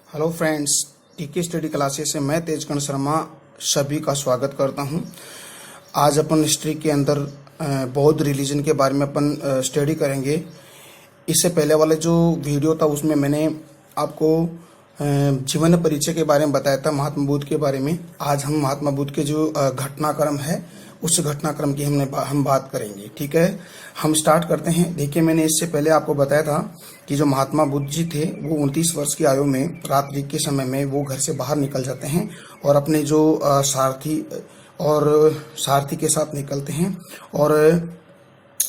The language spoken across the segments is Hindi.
हेलो फ्रेंड्स, टीके स्टडी क्लासेस से मैं तेजकर्ण शर्मा सभी का स्वागत करता हूं। आज अपन हिस्ट्री के अंदर बौद्ध रिलीजन के बारे में अपन स्टडी करेंगे। इससे पहले वाला जो वीडियो था उसमें मैंने आपको जीवन परिचय के बारे में बताया था, महात्मा बुद्ध के बारे में। आज हम महात्मा बुद्ध के जो घटनाक्रम है उस घटनाक्रम की हम बात करेंगे। ठीक है, हम स्टार्ट करते हैं। देखिए, मैंने इससे पहले आपको बताया था कि जो महात्मा बुद्ध जी थे वो 29 वर्ष की आयु में रात्रि के समय में वो घर से बाहर निकल जाते हैं और अपने जो सारथी के साथ निकलते हैं और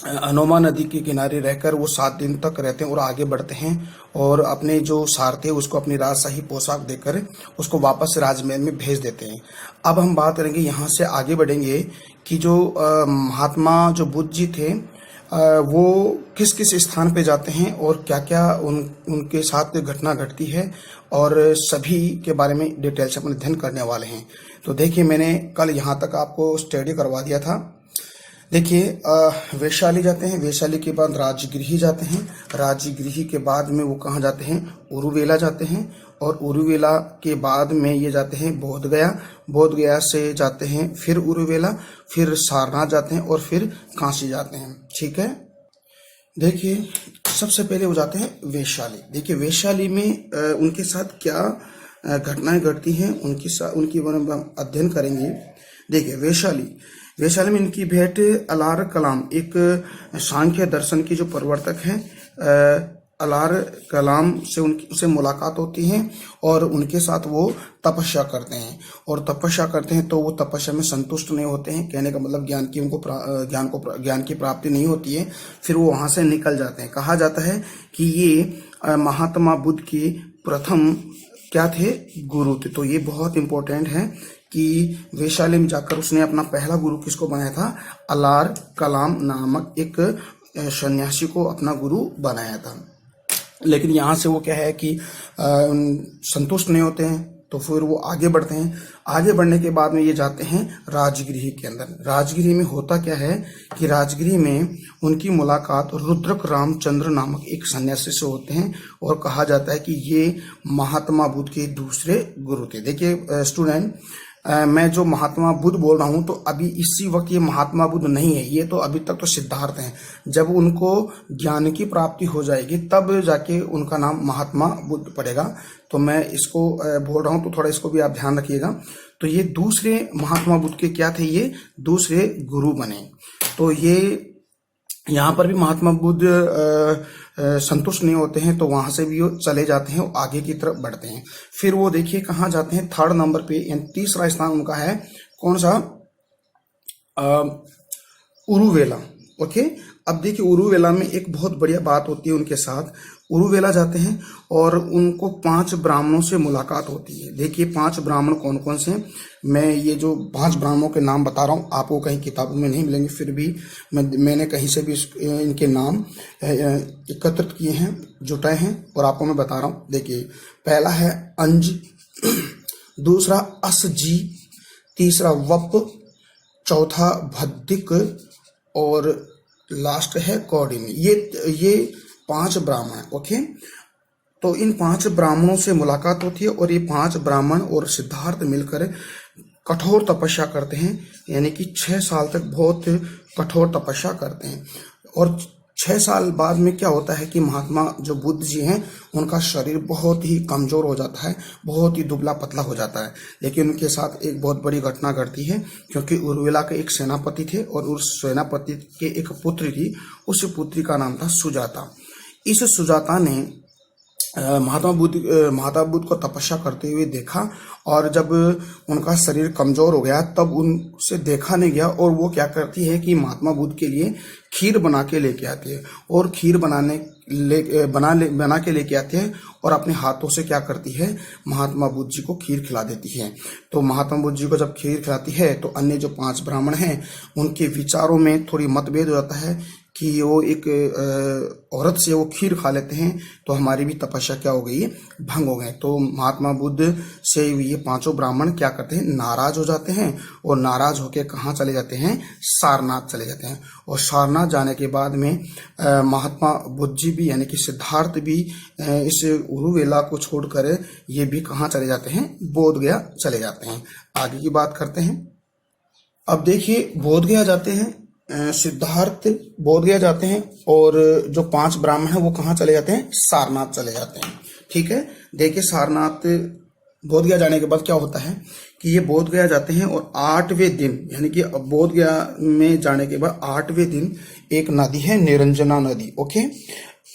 अनोमा नदी के किनारे रहकर वो 7 दिन तक रहते हैं और आगे बढ़ते हैं और अपने जो सारथी उसको अपनी राजशाही पोशाक देकर उसको वापस राजमहल में भेज देते हैं। अब हम बात करेंगे, यहाँ से आगे बढ़ेंगे कि जो महात्मा जो बुद्ध जी थे वो किस किस स्थान पे जाते हैं और क्या क्या उनके साथ घटना घटती है और सभी के बारे में डिटेल से अपन अध्ययन करने वाले हैं। तो देखिए, मैंने कल यहाँ तक आपको स्टडी करवा दिया था। देखिए, वैशाली जाते हैं, वैशाली के बाद राजगृह जाते हैं, राजगृह के बाद में वो कहाँ जाते हैं, उरुवेला जाते हैं और उरुवेला के बाद में ये जाते हैं बोधगया, बोधगया से जाते हैं फिर उरुवेला, फिर सारनाथ जाते हैं और फिर काशी जाते हैं। ठीक है, देखिए सबसे पहले वो जाते हैं वैशाली। देखिए, वैशाली में उनके साथ क्या घटनाएं घटती हैं उनकी बारे में हम अध्ययन करेंगे। देखिए, वैशाली में इनकी भेंट अलार कलाम, एक सांख्य दर्शन की जो प्रवर्तक हैं अलार कलाम से उनसे मुलाकात होती है और उनके साथ वो तपस्या करते हैं और तपस्या करते हैं तो वो तपस्या में संतुष्ट नहीं होते हैं। कहने का मतलब ज्ञान की प्राप्ति नहीं होती है। फिर वो वहां से निकल जाते हैं। कहा जाता है कि ये महात्मा बुद्ध के प्रथम क्या थे, गुरु थे। तो ये बहुत इंपॉर्टेंट है कि वैशाली में जाकर उसने अपना पहला गुरु किसको बनाया था, अलार कलाम नामक एक सन्यासी को अपना गुरु बनाया था। लेकिन यहाँ से वो क्या है कि संतुष्ट नहीं होते हैं तो फिर वो आगे बढ़ते हैं। आगे बढ़ने के बाद में ये जाते हैं राजगृह के अंदर। राजगृह में होता क्या है कि राजगृह में उनकी मुलाकात रुद्रक रामचंद्र नामक एक सन्यासी से होते हैं और कहा जाता है कि ये महात्मा बुद्ध के दूसरे गुरु थे। देखिए स्टूडेंट, मैं जो महात्मा बुद्ध बोल रहा हूं तो अभी इसी वक्त ये महात्मा बुद्ध नहीं है, ये तो अभी तक तो सिद्धार्थ हैं। जब उनको ज्ञान की प्राप्ति हो जाएगी तब जाके उनका नाम महात्मा बुद्ध पड़ेगा। तो मैं इसको बोल रहा हूं तो थोड़ा इसको भी आप ध्यान रखिएगा। तो ये दूसरे महात्मा बुद्ध के क्या थे, ये दूसरे गुरु बने। तो ये यहाँ पर भी महात्मा बुद्ध संतुष्ट नहीं होते हैं तो वहां से भी वो चले जाते हैं और आगे की तरफ बढ़ते हैं। फिर वो देखिए कहाँ जाते हैं, 3rd नंबर पे, यानी तीसरा स्थान उनका है कौन सा, उरुवेला। ओके, अब देखिए उरुवेला में एक बहुत बढ़िया बात होती है उनके साथ। उरुवेला जाते हैं और उनको 5 ब्राह्मणों से मुलाकात होती है। देखिए 5 ब्राह्मण कौन कौन से, मैं ये जो 5 ब्राह्मणों के नाम बता रहा हूँ आपको कहीं किताबों में नहीं मिलेंगे, फिर भी मैंने कहीं से भी इनके नाम एकत्रित किए हैं, जुटाए हैं और आपको मैं बता रहा हूँ। देखिए, पहला है अंज, दूसरा असजी, तीसरा वप, चौथा भद्दिक और लास्ट है कौडिनी। ये 5 ब्राह्मण। ओके, तो इन 5 ब्राह्मणों से मुलाकात होती है और ये 5 ब्राह्मण और सिद्धार्थ मिलकर कठोर तपस्या करते हैं, यानी कि 6 साल तक बहुत कठोर तपस्या करते हैं। और 6 साल बाद में क्या होता है कि महात्मा जो बुद्ध जी हैं उनका शरीर बहुत ही कमजोर हो जाता है, बहुत ही दुबला पतला हो जाता है। लेकिन उनके साथ एक बहुत बड़ी घटना घटती है, क्योंकि उर्मिला के एक सेनापति थे और उस सेनापति के एक पुत्री थी। उस पुत्री का नाम था सुजाता। इस सुजाता ने महात्मा बुद्ध को तपस्या करते हुए देखा और जब उनका शरीर कमजोर हो गया तब उनसे देखा नहीं गया और वो क्या करती है कि महात्मा बुद्ध के लिए खीर बना के लेके आती है और खीर बना के लेके आते हैं और अपने हाथों से क्या करती है, महात्मा बुद्ध जी को खीर खिला देती है। तो महात्मा बुद्ध जी को जब खीर खिलाती है तो अन्य जो 5 ब्राह्मण हैं उनके विचारों में थोड़ी मतभेद हो जाता है कि वो एक औरत से वो खीर खा लेते हैं तो हमारी भी तपस्या क्या हो गई है, भंग हो गए। तो महात्मा बुद्ध से ये पांचों ब्राह्मण क्या करते हैं, नाराज हो जाते हैं और नाराज होकर कहाँ चले जाते हैं, सारनाथ चले जाते हैं। और सारनाथ जाने के बाद में महात्मा बुद्ध जी भी यानी कि सिद्धार्थ भी इस उरुवेला को छोड़कर ये भी कहाँ चले जाते हैं, बोध गया चले जाते हैं। आगे की बात करते हैं। अब देखिए बोध गया जाते हैं, सिद्धार्थ बोध गया जाते हैं और जो 5 ब्राह्मण हैं वो कहाँ चले जाते हैं, सारनाथ चले जाते हैं। ठीक है, देखिए सारनाथ बोध गया जाने के बाद क्या होता है कि ये बोध गया जाते हैं और 8वें दिन यानी कि बोध गया में जाने के बाद 8वें दिन एक नदी है, निरंजना नदी। ओके,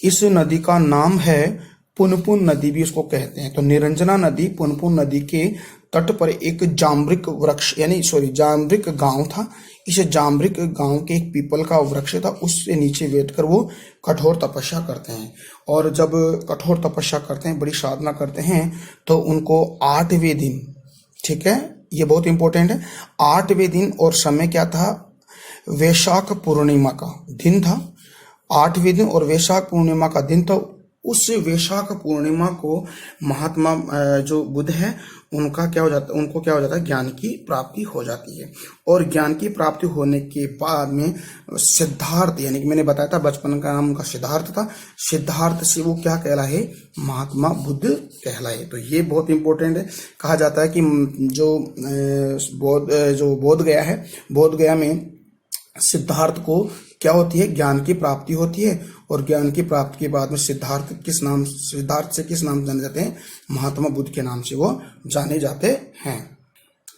इस नदी का नाम है पुनपुन नदी भी उसको कहते हैं। तो निरंजना नदी, पुनपुन नदी के तट पर एक जाम्बरिक वृक्ष जाम्बरिक गांव था। इस जाम्बरिक गांव के एक पीपल का वृक्ष था, उससे नीचे बैठकर वो कठोर तपस्या करते हैं। और जब कठोर तपस्या करते हैं, बड़ी साधना करते हैं, तो उनको 8वें दिन, ठीक है, ये बहुत इंपॉर्टेंट है, 8वें दिन और समय क्या था, वैशाख पूर्णिमा का दिन था। 8वें दिन और वैशाख पूर्णिमा का दिन था। उस वैशाख पूर्णिमा को महात्मा जो बुद्ध है उनको क्या हो जाता है, ज्ञान की प्राप्ति हो जाती है। और ज्ञान की प्राप्ति होने के बाद में सिद्धार्थ, यानी कि मैंने बताया था बचपन का नाम उनका सिद्धार्थ था, सिद्धार्थ से वो क्या कहलाए, महात्मा बुद्ध कहलाए। तो ये बहुत इंपॉर्टेंट है। कहा जाता है कि जो बोध गया है, बोध गया में सिद्धार्थ को क्या होती है, ज्ञान की प्राप्ति होती है। और ज्ञान की प्राप्ति के बाद में सिद्धार्थ से किस नाम जाने जाते हैं, महात्मा बुद्ध के नाम से वो जाने जाते हैं।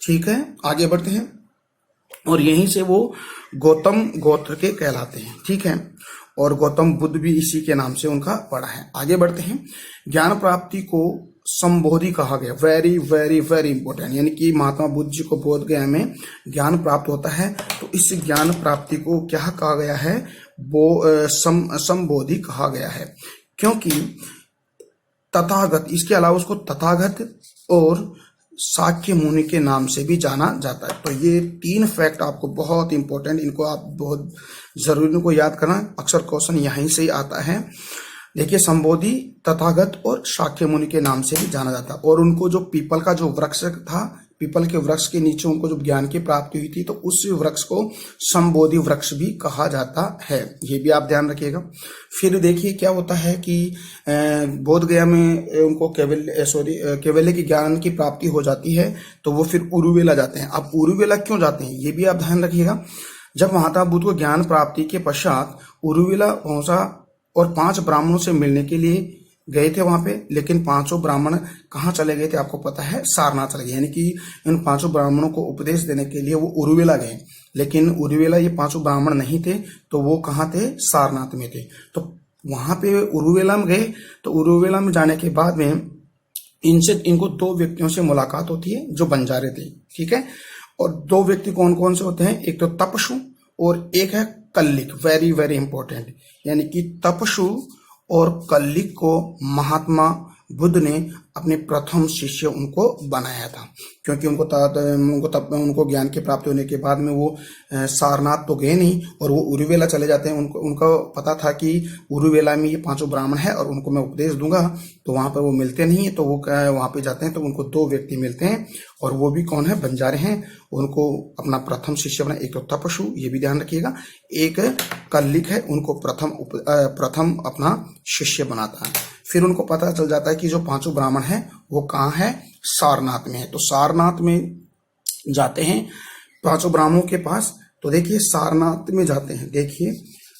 ठीक है, आगे बढ़ते हैं। और यहीं से वो गौतम गोत्र के कहलाते हैं। ठीक है, और गौतम बुद्ध भी इसी के नाम से उनका पड़ा है। आगे बढ़ते हैं। ज्ञान प्राप्ति को संबोधि कहा गया, वेरी वेरी वेरी इंपॉर्टेंट, यानी कि महात्मा बुद्ध जी को बोध गया में ज्ञान प्राप्त होता है। तो इस ज्ञान प्राप्ति को क्या कहा गया है, वो संबोधि कहा गया है। क्योंकि तथागत, इसके अलावा उसको तथागत और शाक्य मुनि के नाम से भी जाना जाता है। तो ये 3 फैक्ट आपको बहुत इंपॉर्टेंट, इनको आप बहुत जरूरी इनको याद करना, अक्सर क्वेश्चन यहीं से ही आता है। देखिए, संबोधि, तथागत और शाक्य मुनि के नाम से भी जाना जाता है। और उनको जो पीपल का जो वृक्ष था, पीपल के वृक्ष के नीचे उनको जो ज्ञान की प्राप्ति हुई थी, तो उस वृक्ष को संबोधि वृक्ष भी कहा जाता है। ये भी आप ध्यान रखिएगा। फिर देखिए क्या होता है कि बोध गया में उनको कैवल्य की ज्ञान की प्राप्ति हो जाती है, तो वो फिर उरुवेला जाते हैं। अब उरुवेला क्यों जाते हैं, ये भी आप ध्यान रखिएगा। जब महात्मा बुद्ध को ज्ञान प्राप्ति के पश्चात उरुवेला पहुंचा और 5 ब्राह्मणों से मिलने के लिए गए थे वहां पे, लेकिन 5 ब्राह्मण कहाँ चले गए थे, आपको पता है, सारनाथ चले गए। यानी कि इन 5 ब्राह्मणों को उपदेश देने के लिए वो उरुवेला गए, लेकिन उरुवेला ये 5 ब्राह्मण नहीं थे, तो वो कहाँ थे, सारनाथ में थे। तो वहां पे उरुवेला में गए। तो उरुवेला में जाने के बाद में इनको 2 व्यक्तियों से मुलाकात होती है जो बंजारे थे। ठीक है, और 2 व्यक्ति कौन कौन से होते हैं, एक तो तपसु और एक है कल्लिक। वेरी वेरी इंपॉर्टेंट, यानी कि तपसु और कल्लिक को महात्मा बुद्ध ने अपने प्रथम शिष्य उनको बनाया था। क्योंकि उनको ज्ञान की प्राप्ति होने के बाद में वो सारनाथ तो गए नहीं और वो उरुवेला चले जाते हैं। उनको पता था कि उरुवेला में ये 5 ब्राह्मण है और उनको मैं उपदेश दूंगा, तो वहां पर वो मिलते नहीं है। तो वो वहां पे जाते हैं तो उनको 2 व्यक्ति मिलते हैं, और वो भी कौन है, बंजारे हैं। उनको अपना प्रथम शिष्य बना, एक तो तपसु, ये भी ध्यान रखिएगा, एक कल्लिक है, उनको प्रथम अपना शिष्य बनाता है। फिर उनको पता चल जाता है कि जो 5 ब्राह्मण हैं वो कहाँ है, सारनाथ में है। तो सारनाथ में जाते हैं 5 ब्राह्मणों के पास। तो देखिए सारनाथ में जाते हैं। देखिए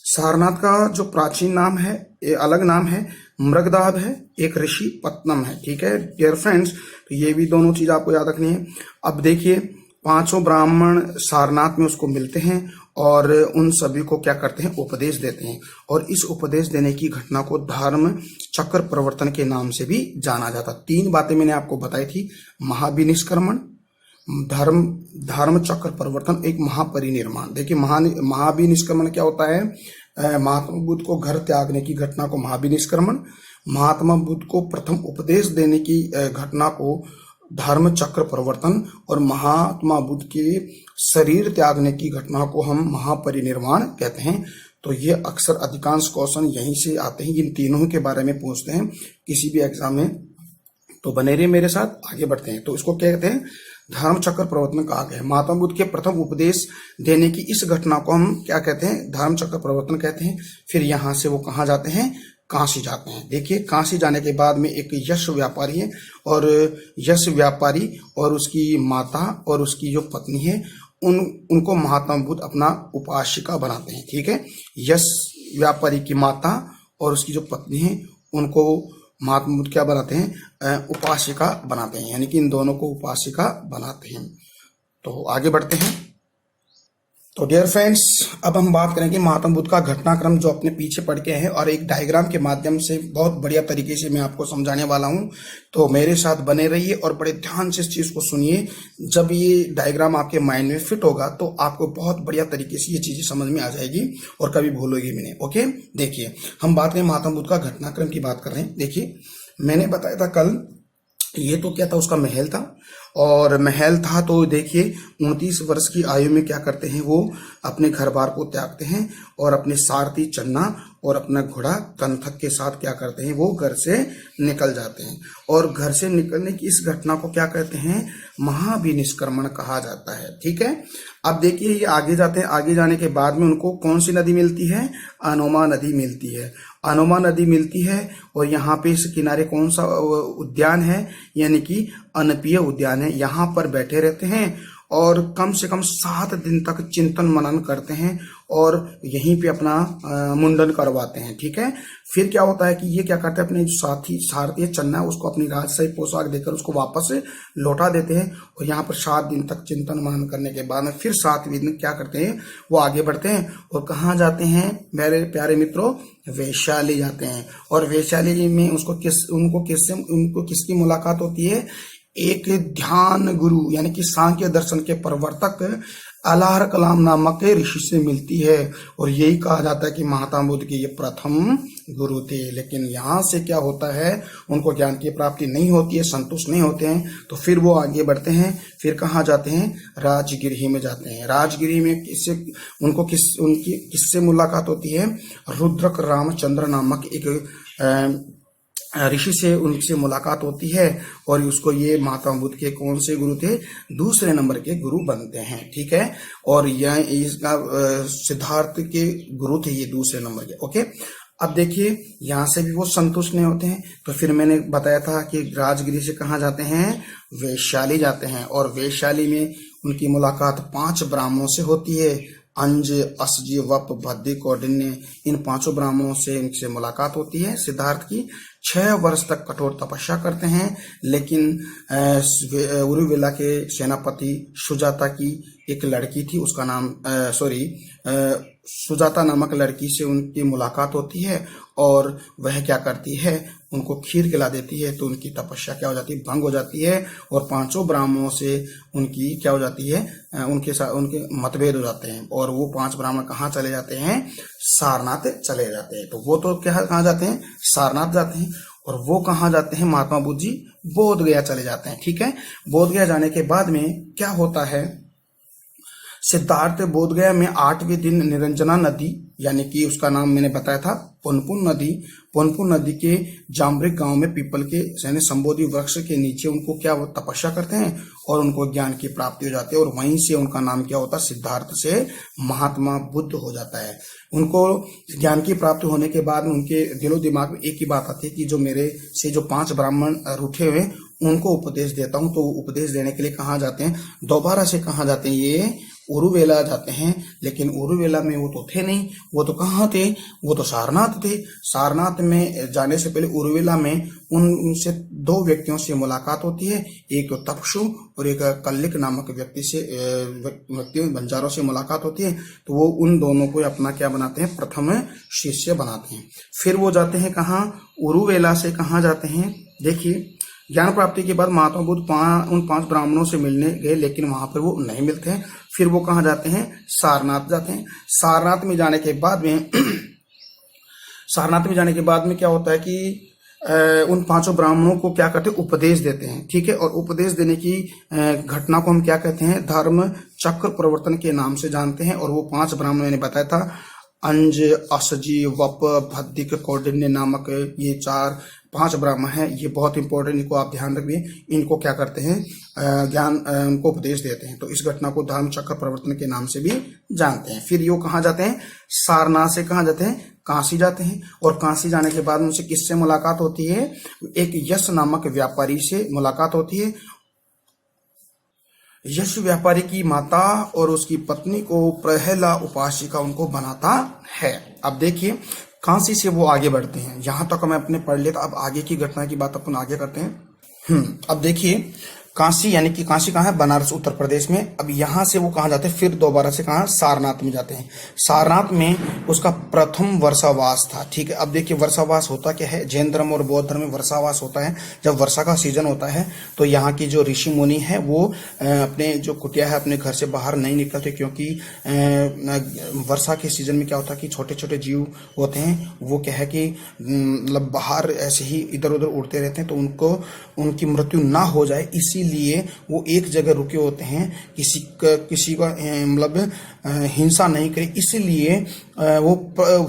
सारनाथ का जो प्राचीन नाम है, ये अलग नाम है, मृगदाब है, एक ऋषि पत्तनम है। ठीक है डियर फ्रेंड्स, तो ये भी दोनों चीज आपको याद रखनी है। अब देखिए 5 ब्राह्मण सारनाथ में उसको मिलते हैं और उन सभी को क्या करते हैं, उपदेश देते हैं। और इस उपदेश देने की घटना को धर्म चक्र परिवर्तन के नाम से भी जाना जाता। 3 बातें मैंने आपको बताई थी, महाविनिष्क्रमण, धर्म चक्र परिवर्तन, एक महापरिनिर्माण। देखिए महाविनिष्क्रमण क्या होता है, महात्मा बुद्ध को घर त्यागने की घटना को महाविनिष्क्रमण, महात्मा बुद्ध को प्रथम उपदेश देने की घटना को धर्म चक्र परिवर्तन, और महात्मा बुद्ध के शरीर त्यागने की घटना को हम महापरिनिर्वाण कहते हैं। तो ये अक्सर अधिकांश क्वेश्चन यहीं से आते हैं, इन तीनों के बारे में पूछते हैं किसी भी एग्जाम में। तो बने रहिए मेरे साथ, आगे बढ़ते हैं। तो इसको क्या कहते हैं, धर्म चक्र प्रवर्तन कहा गया है। महात्मा बुद्ध के प्रथम उपदेश देने की इस घटना को हम क्या कहते हैं, धर्म चक्र प्रवर्तन कहते हैं। फिर यहाँ से वो कहाँ जाते हैं, काशी जाते हैं। देखिए काशी जाने के बाद में एक यश व्यापारी है, और यश व्यापारी और उसकी माता और उसकी जो पत्नी है उनको महात्मा बुद्ध अपना उपासिका बनाते हैं। ठीक है, यश व्यापारी की माता और उसकी जो पत्नी है उनको महात्मा बुद्ध क्या बनाते हैं, उपासिका बनाते हैं, यानी कि इन दोनों को उपासिका बनाते हैं। तो आगे बढ़ते हैं। तो डियर फ्रेंड्स, अब हम बात करेंगे महात्मा बुद्ध का घटनाक्रम जो अपने पीछे पढ़ के हैं, और एक डायग्राम के माध्यम से बहुत बढ़िया तरीके से मैं आपको समझाने वाला हूं। तो मेरे साथ बने रहिए और बड़े ध्यान से इस चीज को सुनिए। जब ये डायग्राम आपके माइंड में फिट होगा तो आपको बहुत बढ़िया तरीके से ये चीजें समझ में आ जाएगी और कभी भूलोगी भी नहीं। ओके, देखिए हम बात करें महात्मा बुद्ध का घटनाक्रम की बात कर रहे हैं। देखिए मैंने बताया था कल, ये तो क्या था, उसका महल था, और महल था तो देखिए 29 वर्ष की आयु में क्या करते हैं, वो अपने घर बार को त्यागते हैं और अपने सारथी चन्ना और अपना घोड़ा कंथक के साथ क्या करते हैं, वो घर से निकल जाते हैं। और घर से निकलने की इस घटना को क्या कहते हैं, महाभिनिष्क्रमण कहा जाता है। ठीक है, अब देखिए ये आगे जाते हैं। आगे जाने के बाद में उनको कौन सी नदी मिलती है, अनोमा नदी मिलती है। अनोमा नदी मिलती है, और यहाँ पे इस किनारे कौन सा उद्यान है, यानी कि अनपीय उद्यान है। यहाँ पर बैठे रहते हैं और कम से कम 7 दिन तक चिंतन मनन करते हैं और यहीं पे अपना मुंडन करवाते हैं। ठीक है, फिर क्या होता है कि ये क्या करते हैं, अपने जो सारथी चन्ना उसको अपनी राजशाही पोशाक देकर उसको वापस लौटा देते हैं, और यहाँ पर 7 दिन तक चिंतन मनन करने के बाद में फिर 7वें दिन क्या करते हैं, वो आगे बढ़ते हैं और कहाँ जाते हैं मेरे प्यारे मित्रों, वैशाली जाते हैं। और वैशाली में उनको किसकी मुलाकात होती है, एक ध्यान गुरु यानी कि सांख्य दर्शन के प्रवर्तक अलार कलाम नामक ऋषि से मिलती है, और यही कहा जाता है कि महात्मा बुद्ध के ये प्रथम गुरु थे। लेकिन यहाँ से क्या होता है, उनको ज्ञान की प्राप्ति नहीं होती है, संतुष्ट नहीं होते हैं, तो फिर वो आगे बढ़ते हैं। फिर कहाँ जाते हैं, राजगिरी में जाते हैं। राजगिरी में उनकी किससे मुलाकात होती है, रुद्रक रामचंद्र नामक एक ऋषि से उनसे मुलाकात होती है, और उसको ये महात्मा बुद्ध के कौन से गुरु थे, दूसरे नंबर के गुरु बनते हैं। ठीक है, और यह इसका सिद्धार्थ के गुरु थे ये दूसरे नंबर के। ओके, अब देखिए यहाँ से भी वो संतुष्ट नहीं होते हैं, तो फिर मैंने बताया था कि राजगिरी से कहाँ जाते हैं, वैशाली जाते हैं। और वैशाली में उनकी मुलाकात 5 ब्राह्मणों से होती है, अंज, असजी, वप, भद्दी, कौंडिन्य, इन 5 ब्राह्मणों से इनसे मुलाकात होती है सिद्धार्थ की। 6 वर्ष तक कठोर तपस्या करते हैं, लेकिन उरुवेला के सेनापति सुजाता की एक लड़की थी, उसका नाम सुजाता नामक लड़की से उनकी मुलाकात होती है, और वह क्या करती है, उनको खीर खिला देती है, तो उनकी तपस्या क्या हो जाती है, भंग हो जाती है, और 5 ब्राह्मणों से उनकी क्या हो जाती है, उनके साथ उनके मतभेद हो जाते हैं, और वो 5 ब्राह्मण कहाँ चले जाते हैं, सारनाथ चले जाते हैं। तो वो तो कहाँ जाते हैं, सारनाथ जाते हैं, और वो कहाँ जाते हैं, महात्मा बुद्ध जी बोध गया चले जाते हैं। ठीक है, बोध गया जाने के बाद में क्या होता है, सिद्धार्थ बोध गया में 8वें दिन निरंजना नदी, यानी कि उसका नाम मैंने बताया था पुनपुन नदी के जाम्बरिक गांव में पीपल के यानी संबोधि वृक्ष के नीचे उनको क्या वो तपस्या करते हैं, और उनको ज्ञान की प्राप्ति हो जाती है, और वहीं से उनका नाम क्या होता है, सिद्धार्थ से महात्मा बुद्ध हो जाता है। उनको ज्ञान की प्राप्ति होने के बाद उनके दिलो दिमाग में एक ही बात आती है कि जो मेरे से जो 5 ब्राह्मण रूठे हुए उनको उपदेश देता हूं। तो उपदेश देने के लिए कहाँ जाते हैं, दोबारा से कहाँ जाते हैं, ये उरुवेला जाते हैं। लेकिन उरुवेला में वो तो थे नहीं, वो तो कहाँ थे, वो तो सारनाथ थे। सारनाथ में जाने से पहले उरुवेला में उनसे 2 व्यक्तियों से मुलाकात होती है, एक तो तपसु और एक कल्लिक नामक व्यक्ति बंजारों से मुलाकात होती है। तो वो उन दोनों को अपना क्या बनाते हैं, प्रथम शिष्य बनाते हैं। फिर वो जाते हैं कहाँ, उरुवेला से कहाँ जाते हैं, देखिए ज्ञान प्राप्ति के बाद महात्मा बुद्ध उन 5 ब्राह्मणों से मिलने गए, लेकिन वहां पर वो नहीं मिलते हैं। फिर वो कहाँ जाते हैं, सारनाथ जाते हैं। सारनाथ में जाने के बाद में क्या होता है कि उन 5 ब्राह्मणों को क्या करते हैं, उपदेश देते हैं। ठीक है, और उपदेश देने की घटना को हम क्या कहते हैं, धर्म चक्र प्रवर्तन के नाम से जानते हैं। और वो 5 ब्राह्मण मैंने बताया था, अंज, असजी, वप, भद्दिक, कौंडिन्य नामक ये 4-5 ब्राह्मण हैं। ये बहुत इंपॉर्टेंट, इनको आप ध्यान रखिए। इनको क्या करते हैं, ज्ञान उनको उपदेश देते हैं। तो इस घटना को धर्म चक्र प्रवर्तन के नाम से भी जानते हैं। फिर ये कहाँ जाते हैं, सारनाथ से कहाँ जाते हैं, काशी जाते हैं। और काशी जाने के बाद उनसे किससे मुलाकात होती है, एक यश नामक व्यापारी से मुलाकात होती है। यश व्यापारी की माता और उसकी पत्नी को प्रहला उपासिका उनको बनाता है। अब देखिए काशी से वो आगे बढ़ते हैं। यहां तक मैं अपने पढ़ लेता, अब आगे की घटना की बात अपन आगे करते हैं। अब देखिए काशी, यानी कि काशी कहाँ है, बनारस उत्तर प्रदेश में। अब यहाँ से वो कहाँ जाते हैं, फिर दोबारा से कहाँ, सारनाथ में जाते हैं। सारनाथ में उसका प्रथम वर्षावास था। ठीक है, अब देखिए वर्षावास होता क्या है, जैन धर्म और बौद्ध धर्म में वर्षावास होता है। जब वर्षा का सीजन होता है तो यहाँ की जो ऋषि मुनि है वो अपने जो कुटिया है अपने घर से बाहर नहीं निकलते, क्योंकि वर्षा के सीजन में क्या होता है कि छोटे छोटे जीव होते हैं, वो क्या है कि मतलब बाहर ऐसे ही इधर उधर उड़ते रहते हैं, तो उनको उनकी मृत्यु ना हो जाए इसीलिए वो एक जगह रुके होते हैं, किसी का मतलब हिंसा नहीं करे, इसीलिए वो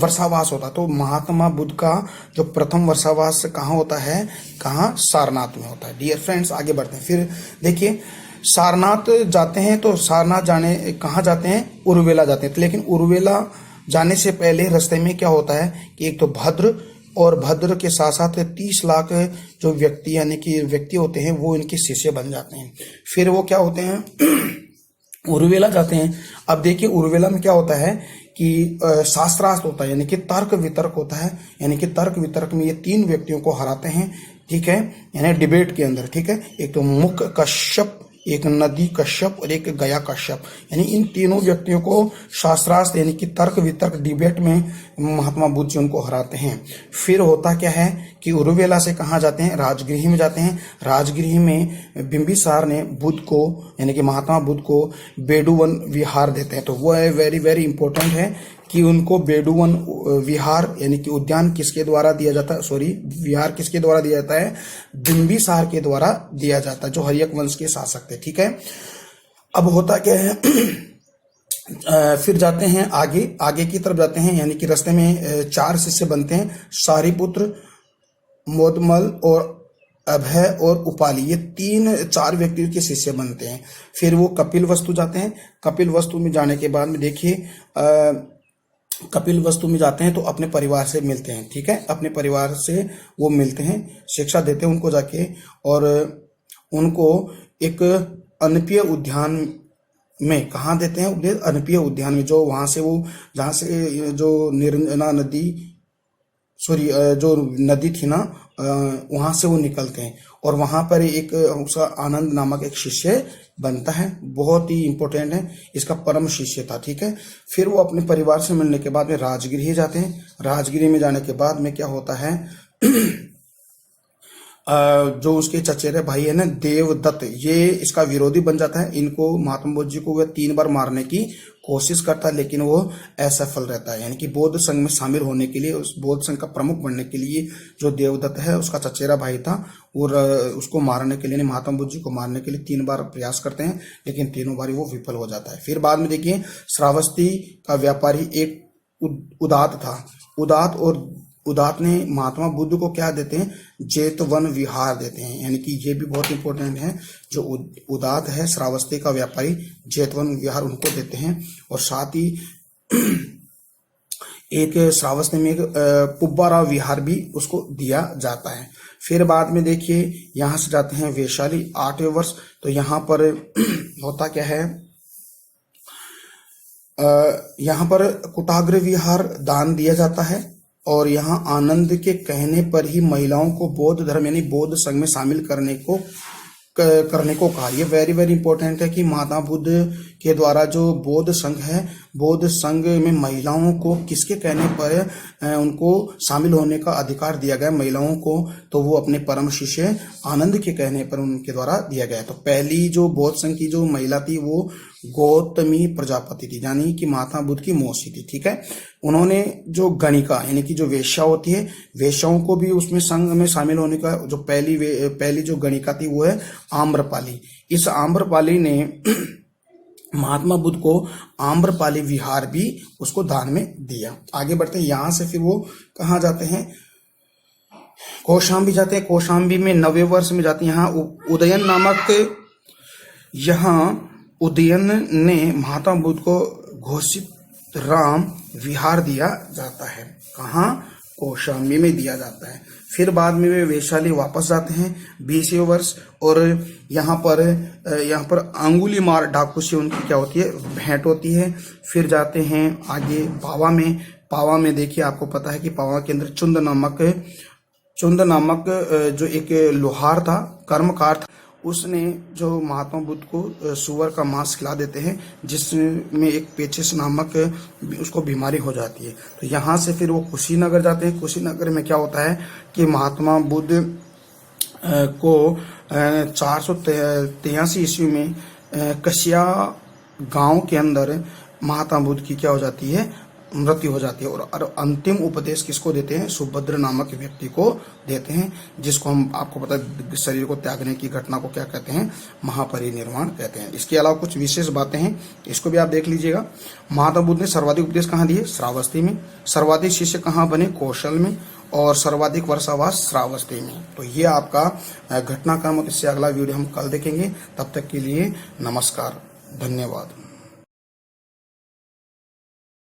वर्षावास होता। तो महात्मा बुद्ध का जो प्रथम वर्षावास कहाँ होता है, कहाँ, सारनाथ में होता है। डियर फ्रेंड्स आगे बढ़ते हैं। फिर देखिए सारनाथ जाते हैं, तो सारनाथ जाने कहाँ जाते हैं, उर्वेला जाते हैं। लेकिन उर्वेला जाने से पहले रास्ते में क्या होता है कि एक तो भद्र, और भद्र के साथ साथ 30 लाख जो व्यक्ति यानी कि व्यक्ति होते हैं वो इनके शिष्य बन जाते हैं। फिर वो क्या होते हैं उर्वेला जाते हैं। अब देखिए उर्वेला में क्या होता है कि शास्त्रार्थ होता है, यानी कि तर्क वितर्क होता है। यानी कि तर्क वितर्क में ये 3 व्यक्तियों को हराते हैं। ठीक है, यानी डिबेट के अंदर। ठीक है, एक तो मुक कश्यप, एक नदी कश्यप और एक गया कश्यप, यानी इन तीनों व्यक्तियों को शास्त्रार्थ यानी कि तर्क वितर्क डिबेट में महात्मा बुद्ध जी उनको हराते हैं। फिर होता क्या है कि उर्वेला से कहाँ जाते हैं, राजगृह में जाते हैं। राजगृह में बिंबिसार ने बुद्ध को यानी कि महात्मा बुद्ध को बेडूवन विहार देते हैं। तो वो है वेरी वेरी इंपॉर्टेंट है कि उनको बेडूवन विहार यानी कि उद्यान किसके द्वारा दिया जाता है, सॉरी विहार किसके द्वारा दिया जाता है, बिंबिसार के द्वारा दिया जाता है, जो हर्यक वंश के शासक थे। ठीक है, अब होता क्या है फिर जाते हैं आगे की तरफ जाते हैं, यानी कि रास्ते में 4 शिष्य बनते हैं, सारिपुत्र, मोदमल और अभय और उपाली, ये 3-4 व्यक्तियों के शिष्य बनते हैं। फिर वो कपिल वस्तु जाते हैं। कपिल वस्तु में जाने के बाद में देखिए कपिल वस्तु में जाते हैं तो अपने परिवार से मिलते हैं। ठीक है, अपने परिवार से वो मिलते हैं, शिक्षा देते हैं उनको जाके, और उनको एक अनपीय उद्यान में कहाँ देते हैं उपदेश, अनपीय उद्यान में, जो वहां से वो जहाँ से जो निरंजना नदी सॉरी जो नदी थी ना वहां से वो निकलते हैं, और वहां पर एक उसका आनंद नामक एक शिष्य बनता है। बहुत ही इंपॉर्टेंट है, इसका परम शिष्य था। ठीक है, फिर वो अपने परिवार से मिलने के बाद में राजगृह जाते हैं। राजगृह में जाने के बाद में क्या होता है जो उसके चचेरे भाई है ना देवदत्त, ये इसका विरोधी बन जाता है। इनको महात्मा बुद्ध जी को वह 3 बार मारने की कोशिश करता है, लेकिन वो असफल रहता है। यानी कि बौद्ध संघ में शामिल होने के लिए, उस बौद्ध संघ का प्रमुख बनने के लिए जो देवदत्त है उसका चचेरा भाई था, और उसको मारने के लिए, महात्मा बुद्ध जी को मारने के लिए 3 बार प्रयास करते हैं, लेकिन तीनों बार वो विफल हो जाता है। फिर बाद में देखिए श्रावस्ती का व्यापारी एक उदात था। उदात ने महात्मा बुद्ध को क्या देते हैं, जेतवन विहार देते हैं। यानी कि ये भी बहुत इंपॉर्टेंट है, जो उदात है श्रावस्ती का व्यापारी, जेतवन विहार उनको देते हैं, और साथ ही एक श्रावस्ती में एक पुब्बाराव विहार भी उसको दिया जाता है। फिर बाद में देखिए यहाँ से जाते हैं वैशाली 8वें वर्ष। तो यहाँ पर होता क्या है, यहाँ पर कुटाग्र विहार दान दिया जाता है, और यहाँ आनंद के कहने पर ही महिलाओं को बौद्ध धर्म यानी बौद्ध संघ में शामिल करने को कहा। ये वेरी वेरी इंपॉर्टेंट है कि महात्मा बुद्ध के द्वारा जो बौद्ध संघ है, बौद्ध संघ में महिलाओं को किसके कहने पर उनको शामिल होने का अधिकार दिया गया महिलाओं को, तो वो अपने परम शिष्य आनंद के कहने पर उनके द्वारा दिया गया। तो पहली जो बौद्ध संघ की जो महिला थी वो गौतमी प्रजापति थी, यानी कि महात्मा बुद्ध की मौसी थी। ठीक है, उन्होंने जो गणिका यानी कि जो वेश्या होती है, वेश्याओं को भी उसमें संघ में शामिल होने का जो पहली जो गणिका थी वो है आम्रपाली। इस आम्रपाली ने महात्मा बुद्ध को आम्रपाली विहार भी उसको दान में दिया। आगे बढ़ते हैं, यहां से फिर वो कहाँ जाते हैं, कौशाम्बी जाते हैं। कौशाम्बी में 90 वर्ष में जाते हैं। यहाँ उदयन नामक, यहाँ उदयन ने महात्मा बुद्ध को घोषित राम विहार दिया जाता है। कहाँ, कौशाम्बी में दिया जाता है। फिर बाद में वे वैशाली वापस जाते हैं 20वें वर्ष, और यहाँ पर अंगुलीमाल डाकू से उनकी क्या होती है, भेंट होती है। फिर जाते हैं आगे पावा में। पावा में देखिए, आपको पता है कि पावा के अंदर चुंद नामक जो एक लोहार था, कर्मकार था, उसने जो महात्मा बुद्ध को सुअर का मांस खिला देते हैं, जिसमें एक पेचिस नामक उसको बीमारी हो जाती है। तो यहाँ से फिर वो कुशीनगर जाते हैं। कुशीनगर में क्या होता है कि महात्मा बुद्ध को 483 ईस्वी में कसिया गांव के अंदर महात्मा बुद्ध की क्या हो जाती है, मृत्यु हो जाती है। और अंतिम उपदेश किसको देते हैं, सुभद्र नामक व्यक्ति को देते हैं, जिसको हम, आपको पता है, शरीर को त्यागने की घटना को क्या कहते हैं, महापरिनिर्वाण कहते हैं। इसके अलावा कुछ विशेष बातें हैं, इसको भी आप देख लीजिएगा। महात्मा बुद्ध ने सर्वाधिक उपदेश कहाँ दिए, श्रावस्ती में। सर्वाधिक शिष्य कहाँ बने, कौशल में। और सर्वाधिक वर्षावास श्रावस्ती में। तो ये आपका घटनाक्रम, इससे अगला वीडियो हम कल देखेंगे। तब तक के लिए नमस्कार, धन्यवाद।